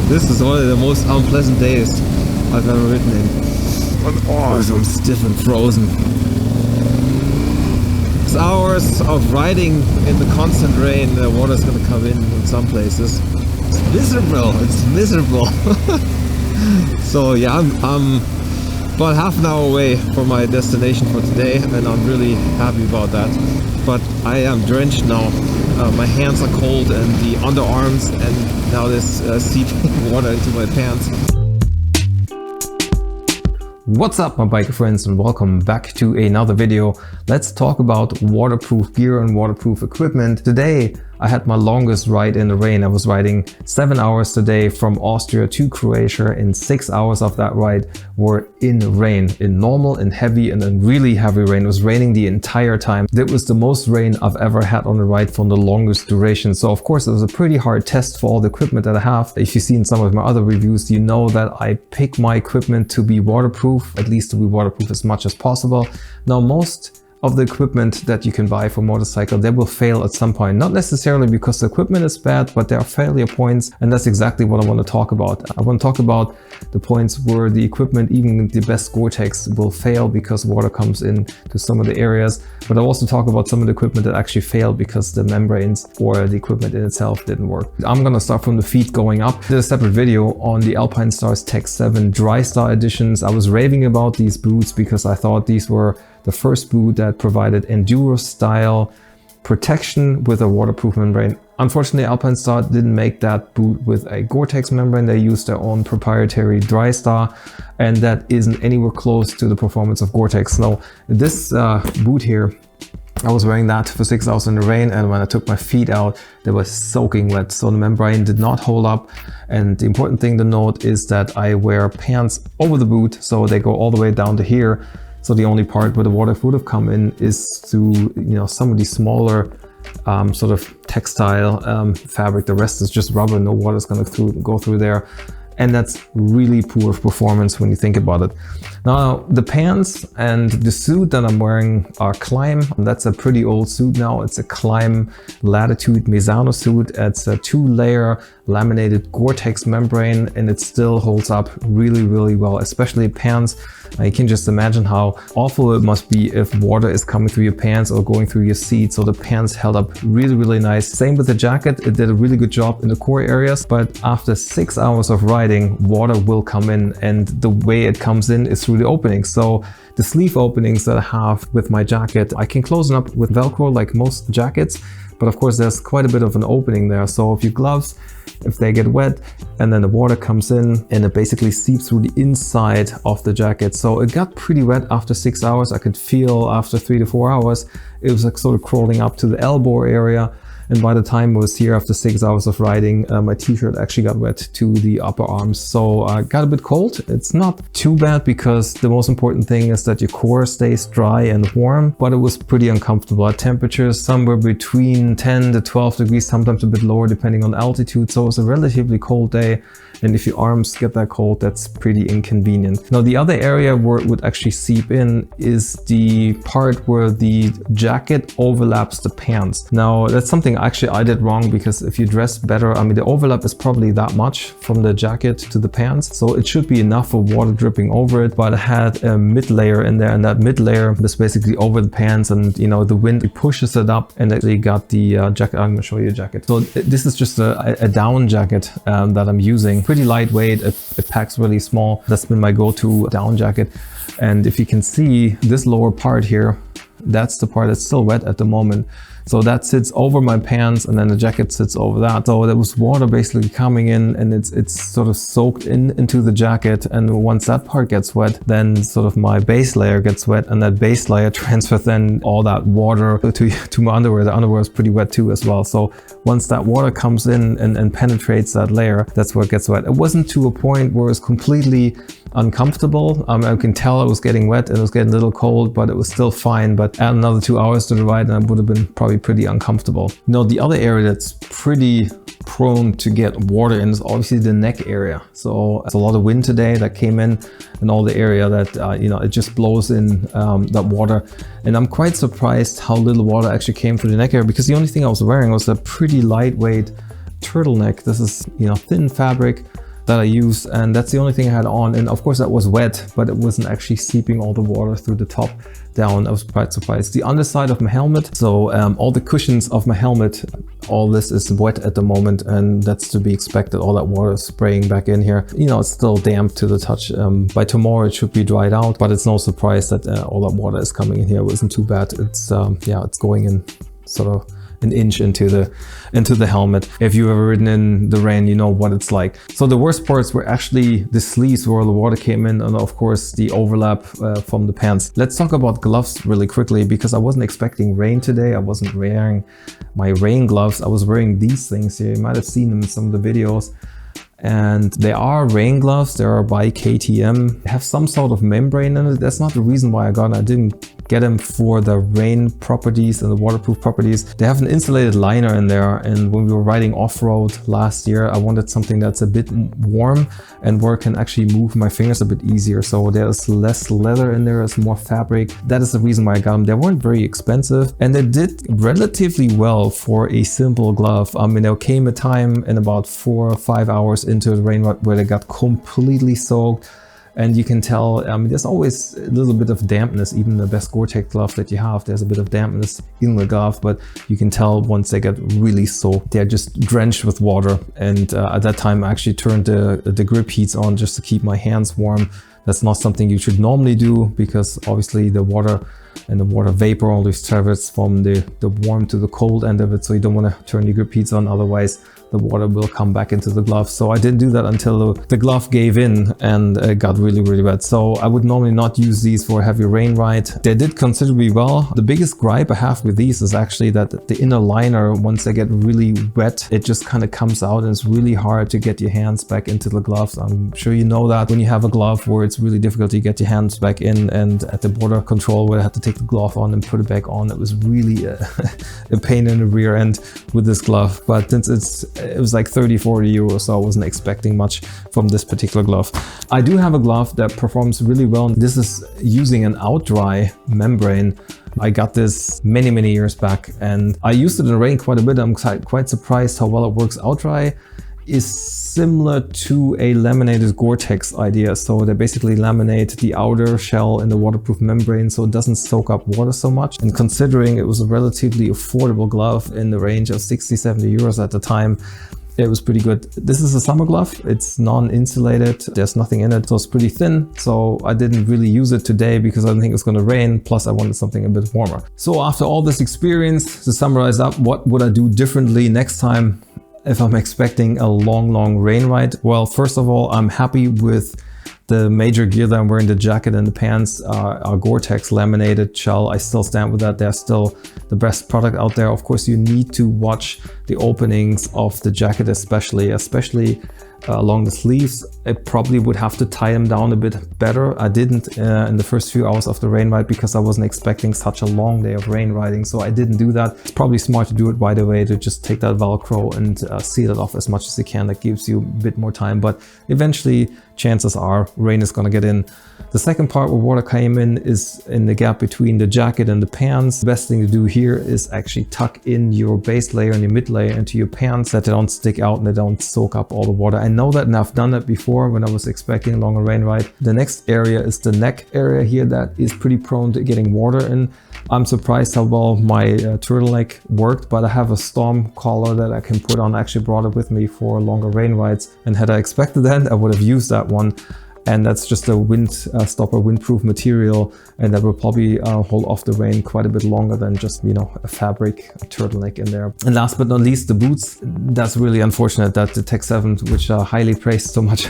This is one of the most unpleasant days I've ever ridden in. Oh, so I'm stiff and frozen. It's hours of riding in the constant rain. The water's gonna come in some places. It's miserable. It's miserable. So yeah, I'm about half an hour away from my destination for today, and I'm really happy about that. But I am drenched now. My hands are cold and the underarms, and now there's seeping water into my pants. What's up, my biker friends, and welcome back to another video. Let's talk about waterproof gear and waterproof equipment. Today I had my longest ride in the rain. I was riding 7 hours today from Austria to Croatia, and 6 hours of that ride were in rain, in normal and heavy and then really heavy rain. It was raining the entire time. That was the most rain I've ever had on a ride for the longest duration. So of course it was a pretty hard test for all the equipment that I have. If you've seen some of my other reviews, you know that I pick my equipment to be waterproof, at least to be waterproof as much as possible. Now most of the equipment that you can buy for motorcycle, they will fail at some point. Not necessarily because the equipment is bad, but there are failure points, and that's exactly what I want to talk about. I want to talk about the points where the equipment, even the best Gore-Tex, will fail because water comes in to some of the areas. But I'll also talk about some of the equipment that actually failed because the membranes or the equipment in itself didn't work. I'm gonna start from the feet going up. I did a separate video on the Alpinestars Tech 7 Drystar editions. I was raving about these boots because I thought these were the first boot that provided enduro style protection with a waterproof membrane. Unfortunately, Alpinestars didn't make that boot with a Gore-Tex membrane. They used their own proprietary Drystar, and that isn't anywhere close to the performance of Gore-Tex. Now, this boot here, I was wearing that for 6 hours in the rain, and when I took my feet out, they were soaking wet, so the membrane did not hold up. And the important thing to note is that I wear pants over the boot, so they go all the way down to here. So the only part where the water would have come in is through, some of these smaller sort of textile fabric. The rest is just rubber. No water is going to go through there. And that's really poor performance when you think about it. Now, the pants and the suit that I'm wearing are KLIM. That's a pretty old suit now. It's a KLIM Latitude Mezzano suit. It's a 2-layer laminated Gore-Tex membrane, and it still holds up really, really well, especially pants. You can just imagine how awful it must be if water is coming through your pants or going through your seat. So the pants held up really, really nice. Same with the jacket. It did a really good job in the core areas, but after 6 hours of riding, water will come in, and the way it comes in is through the openings. So the sleeve openings that I have with my jacket, I can close them up with Velcro like most jackets, but of course there's quite a bit of an opening there. So if your gloves, if they get wet and then the water comes in, and it basically seeps through the inside of the jacket. So it got pretty wet after 6 hours. I could feel after 3 to 4 hours, it was like sort of crawling up to the elbow area. And by the time I was here after 6 hours of riding, my t-shirt actually got wet to the upper arms. So I got a bit cold. It's not too bad because the most important thing is that your core stays dry and warm, but it was pretty uncomfortable at temperatures somewhere between 10 to 12 degrees, sometimes a bit lower depending on altitude. So it was a relatively cold day. And if your arms get that cold, that's pretty inconvenient. Now, the other area where it would actually seep in is the part where the jacket overlaps the pants. Now, that's something actually I did wrong, because if you dress better, I mean, the overlap is probably that much from the jacket to the pants. So it should be enough for water dripping over it, but I had a mid layer in there, and that mid layer was basically over the pants, and the wind pushes it up, and actually got the jacket. I'm gonna show you a jacket. So this is just a down jacket that I'm using. Pretty lightweight, it packs really small. That's been my go-to down jacket. And if you can see this lower part here, that's the part that's still wet at the moment. So that sits over my pants, and then the jacket sits over that. So there was water basically coming in, and it's sort of soaked into the jacket. And once that part gets wet, then sort of my base layer gets wet, and that base layer transfers then all that water to my underwear. The underwear is pretty wet too as well. So once that water comes in and penetrates that layer, that's where it gets wet. It wasn't to a point where it's completely uncomfortable. I can tell it was getting wet and it was getting a little cold, but it was still fine. But add another 2 hours to the ride and I would have been probably pretty uncomfortable. The other area that's pretty prone to get water in is obviously the neck area. So it's a lot of wind today that came in, and all the area that it just blows in that water. And I'm quite surprised how little water actually came through the neck area, because the only thing I was wearing was a pretty lightweight turtleneck. This is thin fabric, that I used, and that's the only thing I had on. And of course that was wet, but it wasn't actually seeping all the water through the top down. I was quite surprised. The underside of my helmet, so all the cushions of my helmet, all this is wet at the moment, and that's to be expected. All that water is spraying back in here. You know, it's still damp to the touch. By tomorrow it should be dried out, but it's no surprise that all that water is coming in here. It wasn't too bad. It's yeah, it's going in sort of an inch into the helmet. If you've ever ridden in the rain, you know what it's like. So the worst parts were actually the sleeves where the water came in, and of course the overlap from the pants. Let's talk about gloves really quickly, because I wasn't expecting rain today. I wasn't wearing my rain gloves. I was wearing these things here. You might have seen them in some of the videos. And they are rain gloves. They are by KTM. They have some sort of membrane in it. That's not the reason why I got them. I didn't get them for the rain properties and the waterproof properties. They have an insulated liner in there, and when we were riding off-road last year, I wanted something that's a bit warm and where I can actually move my fingers a bit easier. So there's less leather in there, there's more fabric. That is the reason why I got them. They weren't very expensive, and they did relatively well for a simple glove. I mean, there came a time in about 4 or 5 hours into the rain where they got completely soaked. And you can tell, I mean, there's always a little bit of dampness. Even the best Gore-Tex glove that you have, there's a bit of dampness in the glove, but you can tell once they get really soaked, they're just drenched with water. And at that time, I actually turned the grip heats on just to keep my hands warm. That's not something you should normally do, because obviously the water and the water vapor always travels from the warm to the cold end of it. So you don't want to turn your grip heats on, otherwise the water will come back into the glove. So I didn't do that until the glove gave in, and it got really, really wet. So I would normally not use these for a heavy rain ride. They did considerably well. The biggest gripe I have with these is actually that the inner liner, once they get really wet, it just kind of comes out, and it's really hard to get your hands back into the gloves. I'm sure you know that when you have a glove where it's really difficult to get your hands back in, and at the border control where I had to take the glove on and put it back on, it was really a pain in the rear end with this glove. But since it was like 30-40 euros, so I wasn't expecting much from this particular glove. I do have a glove that performs really well. This is using an out-dry membrane. I got this many years back, and I used it in the rain quite a bit. I'm quite surprised how well it works out dry. Is similar to a laminated Gore-Tex idea. So they basically laminate the outer shell in the waterproof membrane so it doesn't soak up water so much. And considering it was a relatively affordable glove in the range of 60-70 euros at the time, it was pretty good. This is a summer glove. It's non-insulated. There's nothing in it, so it's pretty thin. So I didn't really use it today because I didn't think it was going to rain. Plus I wanted something a bit warmer. So after all this experience, to summarize up, what would I do differently next time if I'm expecting a long rain ride? Well, first of all, I'm happy with the major gear that I'm wearing. The jacket and the pants are Gore-Tex laminated shell. I still stand with that. They're still the best product out there. Of course, you need to watch the openings of the jacket, especially along the sleeves. I probably would have to tie them down a bit better. I didn't in the first few hours of the rain ride because I wasn't expecting such a long day of rain riding, so I didn't do that. It's probably smart to do it right away, to just take that Velcro and seal it off as much as you can. That gives you a bit more time, but eventually chances are rain is going to get in. The second part where water came in is in the gap between the jacket and the pants. The best thing to do here is actually tuck in your base layer and your mid layer into your pants, that they don't stick out and they don't soak up all the water. I know that, and I've done that before when I was expecting a longer rain ride. The next area is the neck area here, that is pretty prone to getting water in. I'm surprised how well my turtleneck worked, but I have a storm collar that I can put on. I actually brought it with me for longer rain rides, and had I expected that, I would have used that one. And that's just a wind stopper, windproof material, and that will probably hold off the rain quite a bit longer than just, you know, a fabric turtleneck in there. And last but not least, the boots. That's really unfortunate that the Tech 7, which are highly praised so much,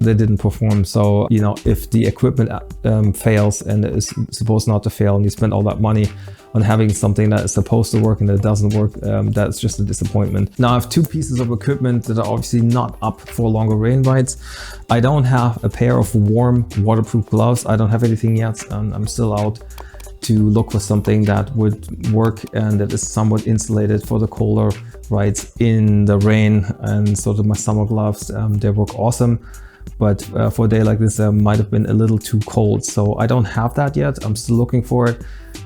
they didn't perform. So, you know, if the equipment fails and it is supposed not to fail, and you spend all that money on having something that is supposed to work and it doesn't work, that's just a disappointment. Now I have two pieces of equipment that are obviously not up for longer rain rides. I don't have a pair of warm waterproof gloves. I don't have anything yet. I'm still out to look for something that would work and that is somewhat insulated for the colder rides in the rain. And so my summer gloves, they work awesome. But for a day like this, might have been a little too cold. So I don't have that yet. I'm still looking for it.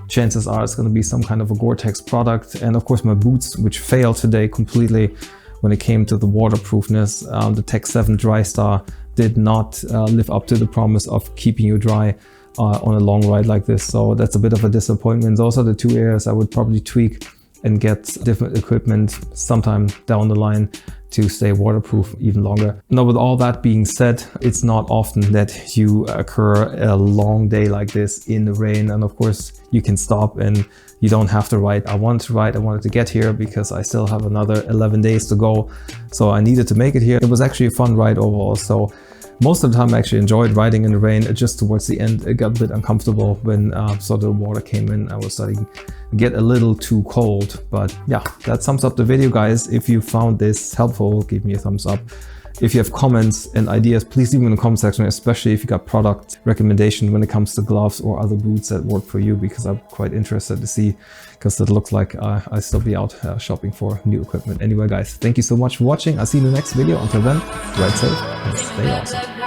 Chances are it's going to be some kind of a Gore-Tex product. And of course my boots, which failed today completely, when it came to the waterproofness. The Tech 7 Drystar did not live up to the promise of keeping you dry on a long ride like this. So that's a bit of a disappointment. Those are the two areas I would probably tweak and get different equipment sometime down the line to stay waterproof even longer. Now, with all that being said, it's not often that you occur a long day like this in the rain. And of course, you can stop and you don't have to ride. I wanted to ride, I wanted to get here because I still have another 11 days to go. So I needed to make it here. It was actually a fun ride overall. So most of the time I actually enjoyed riding in the rain. Just towards the end, it got a bit uncomfortable when sort of the water came in. I was starting to get a little too cold. But yeah, that sums up the video, guys. If you found this helpful, give me a thumbs up. If you have comments and ideas, please leave them in the comment section, especially if you got product recommendation when it comes to gloves or other boots that work for you, because I'm quite interested to see, because it looks like I'll still be out shopping for new equipment. Anyway, guys, thank you so much for watching. I'll see you in the next video. Until then, ride safe and stay awesome.